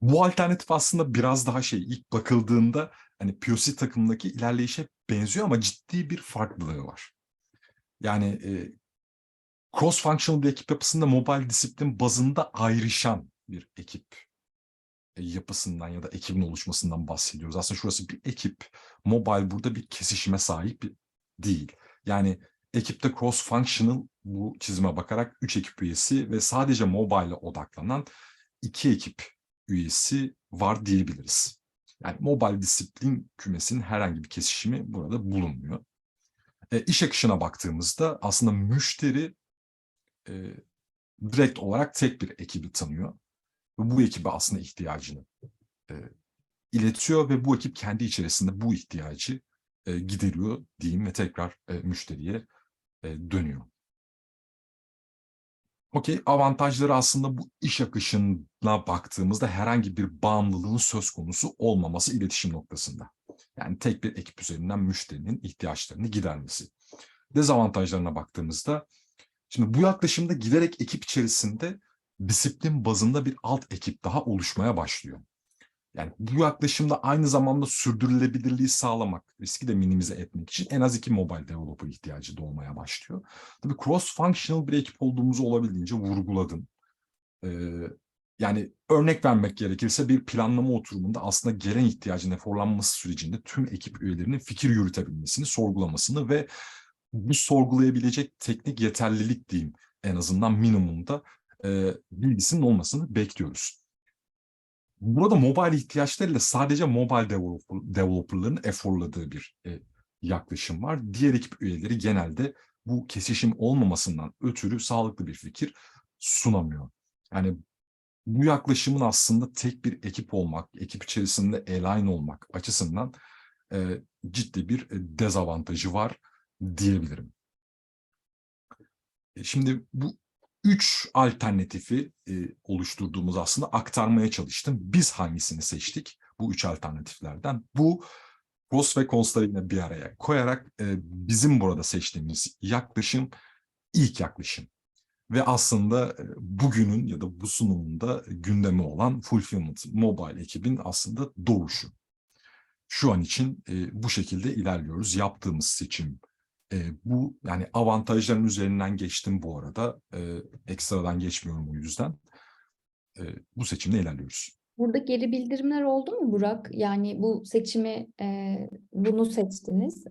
Bu alternatif aslında biraz daha ilk bakıldığında hani POC takımındaki ilerleyişe benziyor ama ciddi bir farklılığı var. Yani cross-functional bir ekip yapısında mobile disiplin bazında ayrışan bir ekip yapısından ya da ekibin oluşmasından bahsediyoruz. Aslında şurası bir ekip, mobile burada bir kesişime sahip değil. Yani ekipte cross-functional, bu çizime bakarak 3 ekip üyesi ve sadece mobile'e odaklanan 2 ekip üyesi var diyebiliriz. Yani mobile disiplin kümesinin herhangi bir kesişimi burada bulunmuyor. İş akışına baktığımızda aslında müşteri direkt olarak tek bir ekibi tanıyor. Ve bu ekibe aslında ihtiyacını iletiyor ve bu ekip kendi içerisinde bu ihtiyacı gideriyor diyeyim ve tekrar müşteriye dönüyor. Okey, avantajları aslında bu iş akışına baktığımızda herhangi bir bağımlılığın söz konusu olmaması iletişim noktasında. Yani tek bir ekip üzerinden müşterinin ihtiyaçlarını gidermesi. Dezavantajlarına baktığımızda, şimdi bu yaklaşımda giderek ekip içerisinde disiplin bazında bir alt ekip daha oluşmaya başlıyor. Yani bu yaklaşımda aynı zamanda sürdürülebilirliği sağlamak, riski de minimize etmek için en az 2 mobile developer ihtiyacı doğmaya başlıyor. Tabii cross-functional bir ekip olduğumuzu olabildiğince vurguladım. Yani örnek vermek gerekirse bir planlama oturumunda aslında gelen ihtiyacın eforlanması sürecinde tüm ekip üyelerinin fikir yürütebilmesini, sorgulamasını ve bu sorgulayabilecek teknik yeterlilik diyeyim en azından minimumda bilgisinin olmasını bekliyoruz. Burada mobile ihtiyaçlarıyla sadece mobile developerların eforladığı bir yaklaşım var. Diğer ekip üyeleri genelde bu kesişim olmamasından ötürü sağlıklı bir fikir sunamıyor. Yani bu yaklaşımın aslında tek bir ekip olmak, ekip içerisinde align olmak açısından ciddi bir dezavantajı var diyebilirim. Şimdi bu 3 alternatifi oluşturduğumuz aslında aktarmaya çalıştım. Biz hangisini seçtik bu 3 alternatiflerden? Bu pros ve cons'ları yine bir araya koyarak bizim burada seçtiğimiz yaklaşım ilk yaklaşım. Ve aslında bugünün ya da bu sunumunda gündemi olan Fulfillment Mobile ekibin aslında doğuşu. Şu an için bu şekilde ilerliyoruz. Yaptığımız seçim bu, yani avantajların üzerinden geçtim bu arada. Ekstradan geçmiyorum o yüzden. Bu seçimle ilerliyoruz. Burada geri bildirimler oldu mu Burak? Yani bu seçimi, bunu seçtiniz.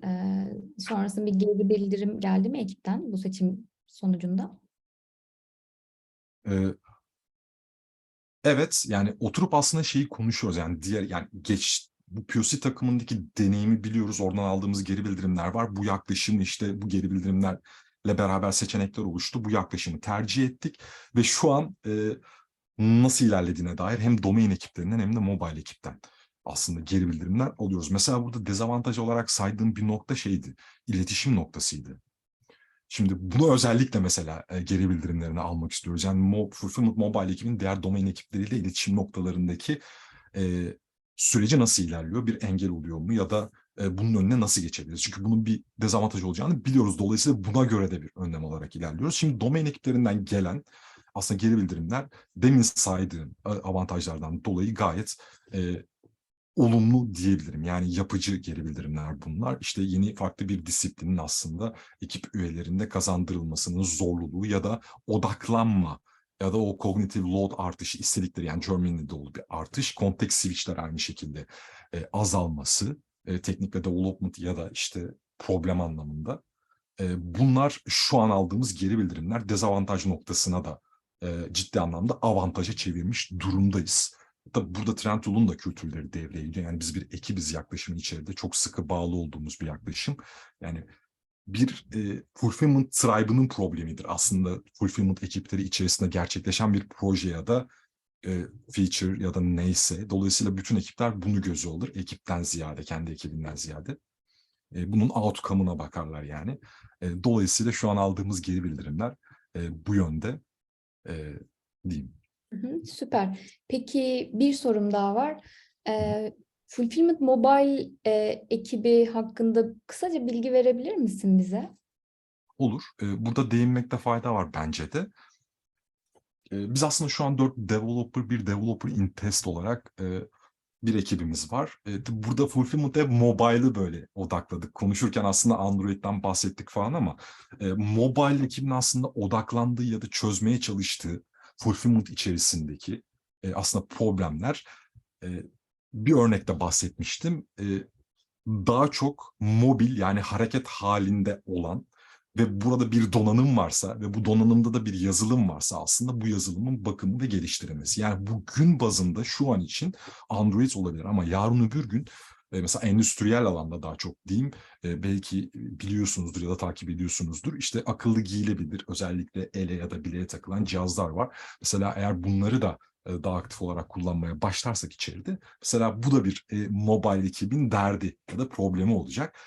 Sonrasında bir geri bildirim geldi mi ekipten bu seçim sonucunda? Evet, yani oturup aslında şeyi konuşuyoruz. Yani bu POC takımındaki deneyimi biliyoruz. Oradan aldığımız geri bildirimler var. Bu yaklaşım, işte bu geri bildirimlerle beraber seçenekler oluştu. Bu yaklaşımı tercih ettik ve şu an nasıl ilerlediğine dair hem domain ekiplerinden hem de mobile ekipten aslında geri bildirimler alıyoruz. Mesela burada dezavantaj olarak saydığım bir nokta şeydi, iletişim noktasıydı. Şimdi bunu özellikle mesela geri bildirimlerini almak istiyoruz. Yani Fulfillment Mobile ekibinin diğer domain ekipleriyle iletişim noktalarındaki süreci nasıl ilerliyor? Bir engel oluyor mu? Ya da bunun önüne nasıl geçebiliriz? Çünkü bunun bir dezavantaj olacağını biliyoruz. Dolayısıyla buna göre de bir önlem olarak ilerliyoruz. Şimdi domain ekiplerinden gelen aslında geri bildirimler demin saydığım avantajlardan dolayı gayet olumlu diyebilirim. Yani yapıcı geri bildirimler bunlar. İşte yeni farklı bir disiplinin aslında ekip üyelerinde kazandırılmasının zorluluğu ya da odaklanma ya da o cognitive load artışı istedikleri, yani Germany'de dolu bir artış, context switch'ler aynı şekilde azalması, teknik ve development ya da işte problem anlamında. Bunlar şu an aldığımız geri bildirimler, dezavantaj noktasına da ciddi anlamda avantaja çevirmiş durumdayız. Tabii burada Trendyol'un da kültürleri devreye giriyor. Yani biz bir ekibiz yaklaşımın içerisinde çok sıkı bağlı olduğumuz bir yaklaşım. Yani bir fulfillment tribe'ının problemidir. Aslında fulfillment ekipleri içerisinde gerçekleşen bir proje ya da feature ya da neyse. Dolayısıyla bütün ekipler bunu göze alır. Ekipten ziyade, kendi ekibinden ziyade. Bunun outcome'ına bakarlar yani. Dolayısıyla şu an aldığımız geri bildirimler bu yönde diyeyim. Süper. Peki bir sorum daha var. Fulfillment Mobile ekibi hakkında kısaca bilgi verebilir misin bize? Olur. Burada değinmekte fayda var bence de. Biz aslında şu an 4 developer, bir developer in test olarak bir ekibimiz var. Burada Fulfillment ve Mobile'ı böyle odakladık. Konuşurken aslında Android'den bahsettik falan ama Mobile ekibin aslında odaklandığı ya da çözmeye çalıştığı Fulfillment içerisindeki aslında problemler, bir örnekte bahsetmiştim. Daha çok mobil, yani hareket halinde olan ve burada bir donanım varsa ve bu donanımda da bir yazılım varsa aslında bu yazılımın bakımı ve geliştirilmesi. Yani bu gün bazında şu an için Android olabilir ama yarın öbür gün mesela endüstriyel alanda daha çok diyeyim, belki biliyorsunuzdur ya da takip ediyorsunuzdur, işte akıllı giyilebilir, özellikle ele ya da bileğe takılan cihazlar var. Mesela eğer bunları da daha aktif olarak kullanmaya başlarsak içeride, mesela bu da bir mobile ekibin derdi ya da problemi olacak.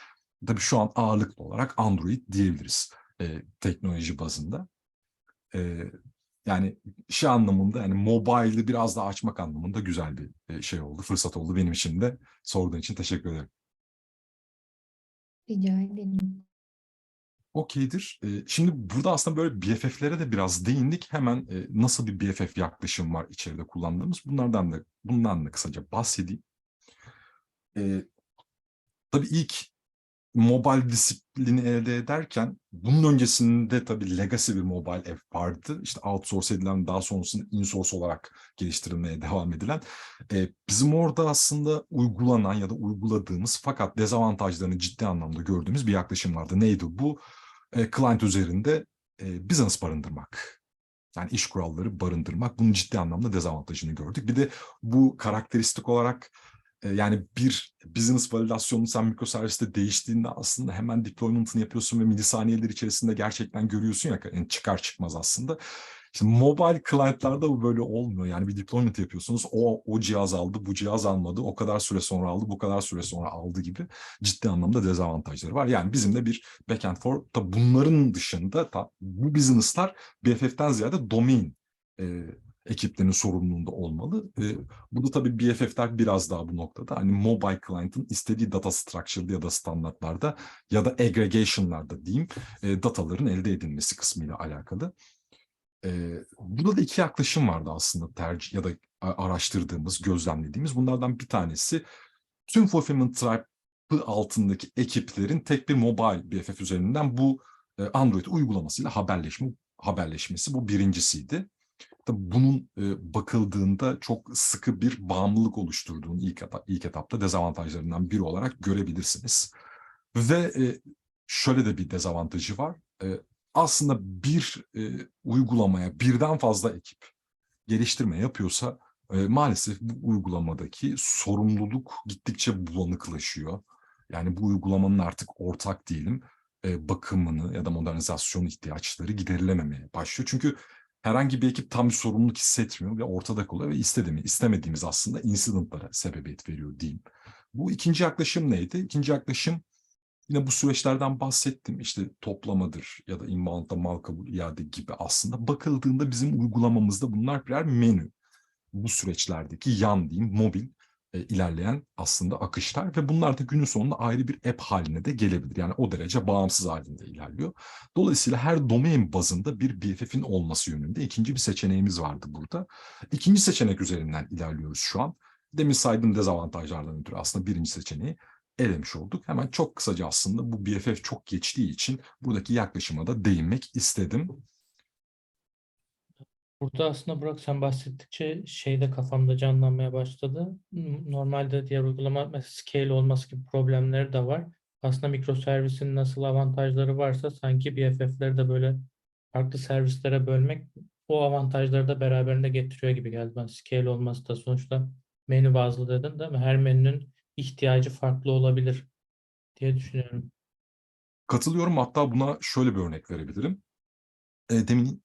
Tabii şu an ağırlıklı olarak Android diyebiliriz. teknoloji bazında. Yani şey anlamında, yani mobile'ı biraz daha açmak anlamında güzel bir şey oldu, fırsat oldu benim için de. Sorduğun için teşekkür ederim. Rica ederim. Okeydir. Şimdi burada aslında böyle BFF'lere de biraz değindik. Hemen nasıl bir BFF yaklaşım var içeride kullandığımız. Bundan da kısaca bahsedeyim. Tabii ilk mobile disiplini elde ederken bunun öncesinde tabii legacy bir mobile app vardı. İşte outsource edilen, daha sonrasında insource olarak geliştirilmeye devam edilen. Bizim orada aslında uygulanan ya da uyguladığımız fakat dezavantajlarını ciddi anlamda gördüğümüz bir yaklaşım vardı. Neydi bu? Client üzerinde business barındırmak. Yani iş kuralları barındırmak. Bunun ciddi anlamda dezavantajını gördük. Bir de bu karakteristik olarak yani bir business validasyonunu sen mikroserviste değiştiğinde aslında hemen deployment'ını yapıyorsun ve milisaniyeler içerisinde gerçekten görüyorsun ya, yani çıkar çıkmaz aslında. İşte mobile client'larda bu böyle olmuyor. Yani bir deployment yapıyorsunuz. O cihaz aldı, bu cihaz almadı. O kadar süre sonra aldı, bu kadar süre sonra aldı gibi ciddi anlamda dezavantajları var. Yani bizim de bir backend for, tabi bunların dışında bu business'lar BFF'den ziyade domain ekiplerinin sorumluluğunda olmalı. Burada tabii BFF'ler biraz daha bu noktada hani mobile client'ın istediği data structure'da ya da standartlarda ya da aggregation'larda diyeyim dataların elde edilmesi kısmıyla alakalı. Burada da iki yaklaşım vardı aslında tercih ya da araştırdığımız, gözlemlediğimiz. Bunlardan bir tanesi tüm Fulfillment Tribe'ı altındaki ekiplerin tek bir mobile BFF üzerinden bu Android uygulamasıyla haberleşmesi bu birincisiydi. Tabii bunun bakıldığında çok sıkı bir bağımlılık oluşturduğunu ilk etapta dezavantajlarından biri olarak görebilirsiniz. Ve şöyle de bir dezavantajı var. Aslında bir uygulamaya birden fazla ekip geliştirme yapıyorsa maalesef bu uygulamadaki sorumluluk gittikçe bulanıklaşıyor. Yani bu uygulamanın artık ortak diyelim bakımını ya da modernizasyon ihtiyaçları giderilememeye başlıyor. Çünkü herhangi bir ekip tam bir sorumluluk hissetmiyor ve ortada kalıyor ve istemediğimiz aslında incidentlara sebebiyet veriyor diyeyim. Bu ikinci yaklaşım neydi? İkinci yaklaşım, yine bu süreçlerden bahsettim. İşte toplamadır ya da inbound'da mal kabul iade gibi aslında bakıldığında bizim uygulamamızda bunlar birer menü. Bu süreçlerdeki yan diyeyim, mobil ilerleyen aslında akışlar ve bunlar da günün sonunda ayrı bir app haline de gelebilir. Yani o derece bağımsız halinde ilerliyor. Dolayısıyla her domain bazında bir BFF'in olması yönünde ikinci bir seçeneğimiz vardı burada. İkinci seçenek üzerinden ilerliyoruz şu an. Demin saydığım dezavantajlardan ötürü aslında birinci seçeneği elemiş olduk. Hemen çok kısaca aslında bu BFF çok geçtiği için buradaki yaklaşıma da değinmek istedim. Burada aslında Burak sen bahsettikçe şey de kafamda canlanmaya başladı. Normalde diğer uygulama mesela scale olması gibi problemleri de var. Aslında mikroservisin nasıl avantajları varsa sanki BFF'leri de böyle farklı servislere bölmek o avantajları da beraberinde getiriyor gibi geldi. Ben scale olması da sonuçta menü bazlı dedin değil mi? Her menünün ihtiyacı farklı olabilir diye düşünüyorum. Katılıyorum, hatta buna şöyle bir örnek verebilirim. Demin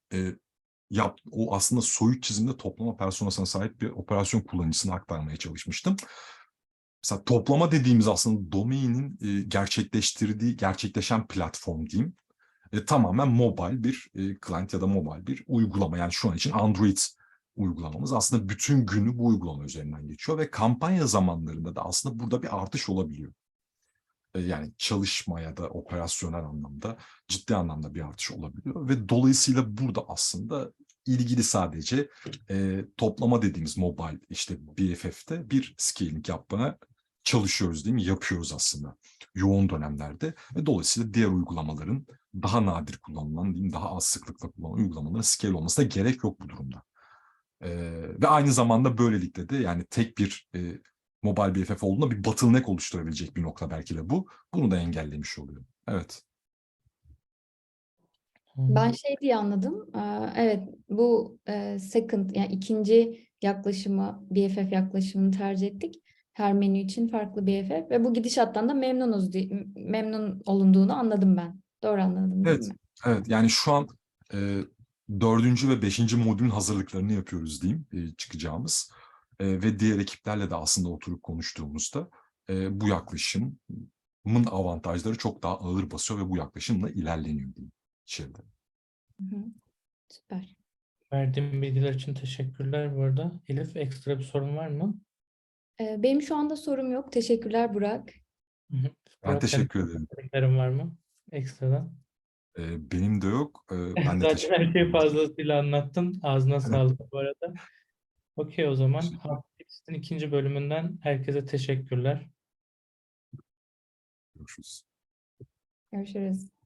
o aslında soyut çizimde toplama personasına sahip bir operasyon kullanıcısına aktarmaya çalışmıştım. Mesela toplama dediğimiz aslında domainin gerçekleşen platform diyeyim. Tamamen mobile bir client ya da mobile bir uygulama. Yani şu an için Android uygulamamız aslında bütün günü bu uygulama üzerinden geçiyor ve kampanya zamanlarında da aslında burada bir artış olabiliyor. Yani çalışma ya da operasyonel anlamda ciddi anlamda bir artış olabiliyor ve dolayısıyla burada aslında ilgili sadece toplama dediğimiz mobile işte BFF'te bir scaling yapmaya çalışıyoruz değil mi? Yapıyoruz aslında yoğun dönemlerde ve dolayısıyla diğer uygulamaların daha nadir kullanılan, diyeyim, daha az sıklıkla kullanılan uygulamaların scale olmasına gerek yok bu durumda. Ve aynı zamanda böylelikle de yani tek bir mobile BFF olduğunda bir bottleneck oluşturabilecek bir nokta belki de bu. Bunu da engellemiş oluyor. Evet. Ben şey diye anladım. Evet, bu second yani ikinci yaklaşımı, BFF yaklaşımını tercih ettik. Her menü için farklı BFF ve bu gidişattan da memnun olunduğunu anladım ben. Doğru anladım değil Evet. mi? Evet. Yani şu an 4. ve 5. modülün hazırlıklarını yapıyoruz diyeyim çıkacağımız. Ve diğer ekiplerle de aslında oturup konuştuğumuzda bu yaklaşımın avantajları çok daha ağır basıyor ve bu yaklaşımla ilerleniyor diyeyim. içeride. Hı hı. Süper. Verdiğim bilgiler için teşekkürler bu arada. Elif, ekstra bir sorun var mı? Benim şu anda sorum yok. Teşekkürler Burak. Hı hı. Ben Burak, senin teşekkür ederim. söylediklerin var mı? Ekstradan. Benim de yok. Ben de Zaten teşekkür her şeyi ederim. fazlasıyla anlattın. Ağzına sağlık bu arada. Okey, o zaman Teşekkür Hard Tips'in ikinci bölümünden herkese teşekkürler. Görüşürüz. Görüşürüz.